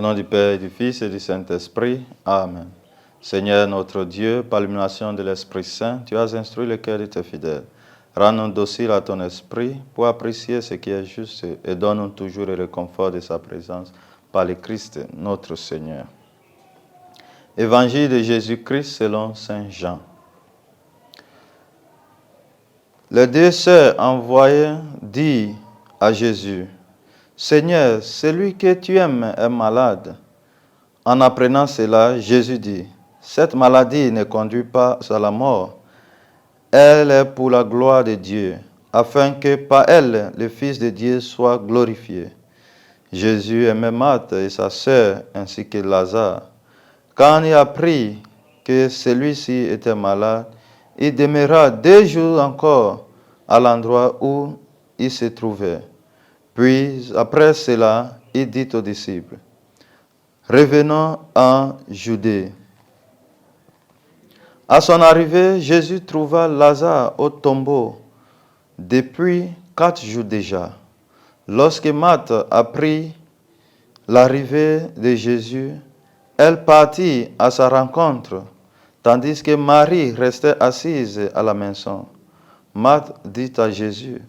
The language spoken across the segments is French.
nom du Père, et du Fils et du Saint-Esprit. Amen. Seigneur notre Dieu, par l'illumination de l'Esprit Saint, tu as instruit le cœur de tes fidèles. Rends-nous dociles à ton esprit pour apprécier ce qui est juste et donne-nous toujours le réconfort de sa présence par le Christ notre Seigneur. Évangile de Jésus-Christ selon Saint Jean. Les deux sœurs envoyées dirent à Jésus: Seigneur, celui que tu aimes est malade. En apprenant cela, Jésus dit: cette maladie ne conduit pas à la mort. Elle est pour la gloire de Dieu, afin que par elle le Fils de Dieu soit glorifié. Jésus aimait Marthe et sa sœur ainsi que Lazare. Quand il apprit que celui-ci était malade, il demeura 2 jours encore à l'endroit où il se trouvait. Puis, après cela, il dit aux disciples: revenons en Judée. À son arrivée, Jésus trouva Lazare au tombeau depuis 4 jours déjà. Lorsque Marthe apprit l'arrivée de Jésus, elle partit à sa rencontre, tandis que Marie restait assise à la maison. Marthe dit à Jésus: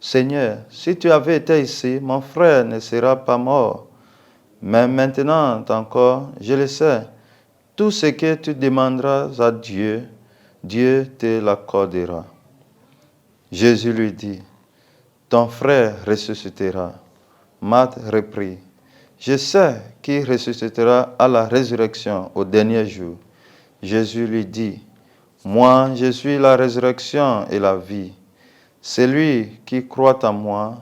Seigneur, si tu avais été ici, mon frère ne sera pas mort. Mais maintenant encore, je le sais, tout ce que tu demanderas à Dieu, Dieu te l'accordera. Jésus lui dit: ton frère ressuscitera. Marthe reprit: je sais qu'il ressuscitera à la résurrection au dernier jour. Jésus lui dit: moi, je suis la résurrection et la vie. Celui qui croit en moi,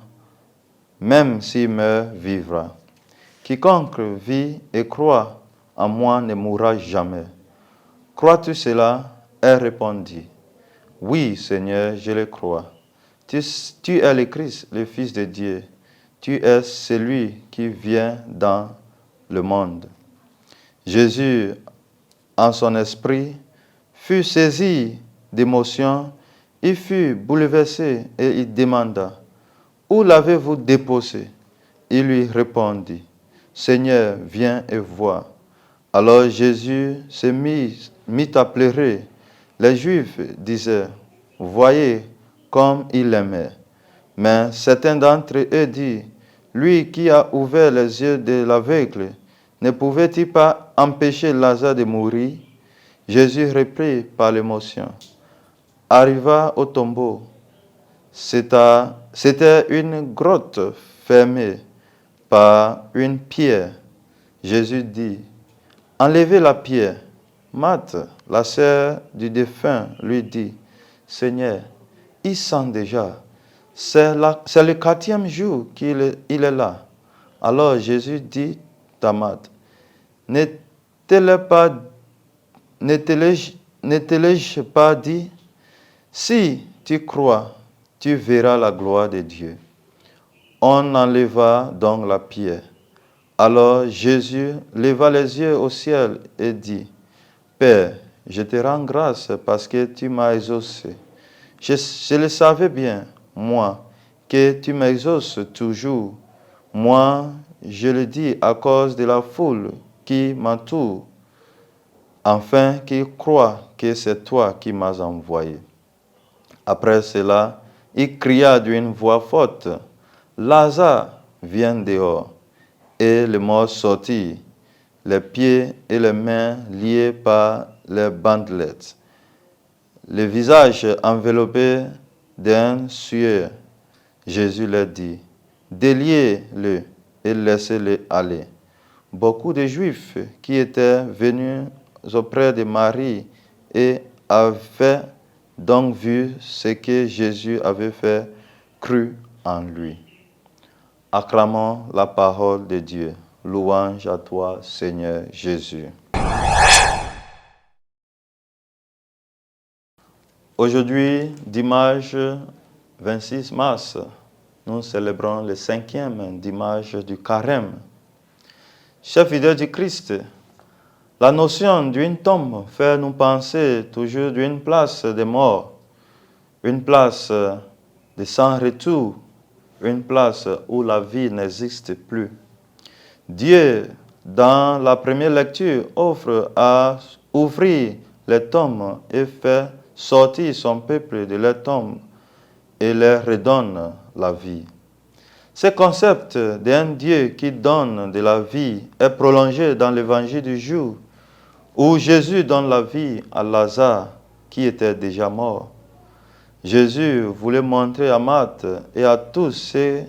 même s'il meurt, vivra. Quiconque vit et croit en moi ne mourra jamais. Crois-tu cela? Elle répondit: oui, Seigneur, je le crois. Tu es le Christ, le Fils de Dieu. Tu es celui qui vient dans le monde. Jésus, en son esprit, fut saisi d'émotion. Il fut bouleversé et il demanda: où l'avez-vous déposé? Il lui répondit: Seigneur, viens et vois. Alors Jésus se mit à pleurer. Les Juifs disaient: voyez comme il aimait. Mais certains d'entre eux dirent: lui qui a ouvert les yeux de l'aveugle, ne pouvait-il pas empêcher Lazare de mourir? Jésus reprit par l'émotion. Arriva au tombeau. C'était une grotte fermée par une pierre. Jésus dit: enlevez la pierre. Marthe, la sœur du défunt, lui dit: Seigneur, il sent déjà. C'est le 4e jour qu'il est là. Alors Jésus dit à Marthe: ne te l'ai-je pas dit? Si tu crois, tu verras la gloire de Dieu. On enleva donc la pierre. Alors Jésus leva les yeux au ciel et dit: Père, je te rends grâce parce que tu m'as exaucé. Je le savais bien, moi, que tu m'exauces toujours. Moi, je le dis à cause de la foule qui m'entoure, afin qu'ils croient que c'est toi qui m'as envoyé. Après cela, il cria d'une voix forte: Lazare, viens dehors. Et le mort sortit, les pieds et les mains liés par les bandelettes, le visage enveloppé d'un suaire. Jésus leur dit: déliez-le et laissez-le aller. Beaucoup de Juifs qui étaient venus auprès de Marie et avaient donc vu ce que Jésus avait fait, cru en lui. Acclamons la parole de Dieu. Louange à toi, Seigneur Jésus. Aujourd'hui, dimanche 26 mars, nous célébrons le 5e dimanche du Carême. Chers fidèles du Christ, la notion d'une tombe fait nous penser toujours d'une place de mort, une place de sans retour, une place où la vie n'existe plus. Dieu dans la première lecture, offre à ouvrir les tombes et faire sortir son peuple de les tombes et leur redonne la vie. Ce concept d'un Dieu qui donne de la vie est prolongé dans l'évangile du jour, où Jésus donne la vie à Lazare qui était déjà mort. Jésus voulait montrer à Marthe et à tous ceux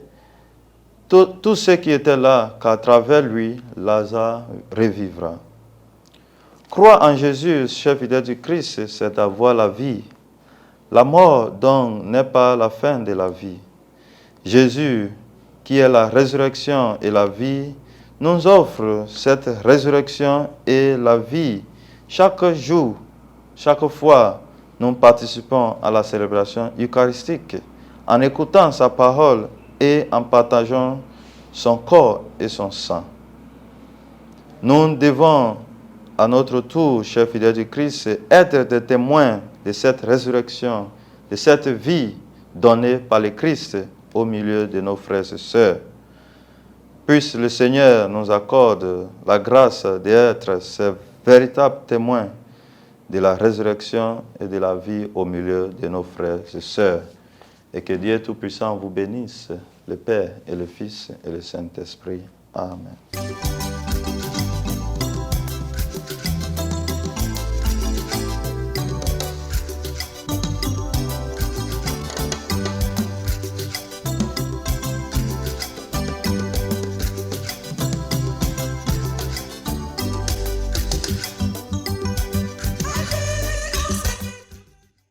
qui étaient là qu'à travers lui, Lazare revivra. Croire en Jésus, chef fidèle du Christ, c'est avoir la vie. La mort, donc, n'est pas la fin de la vie. Jésus, qui est la résurrection et la vie, nous offre cette résurrection et la vie chaque jour, chaque fois nous participons à la célébration eucharistique, en écoutant sa parole et en partageant son corps et son sang. Nous devons, à notre tour, chers fidèles du Christ, être des témoins de cette résurrection, de cette vie donnée par le Christ au milieu de nos frères et sœurs. Puisse le Seigneur nous accorde la grâce d'être ces véritables témoins de la résurrection et de la vie au milieu de nos frères et sœurs. Et que Dieu Tout-Puissant vous bénisse, le Père et le Fils et le Saint-Esprit. Amen.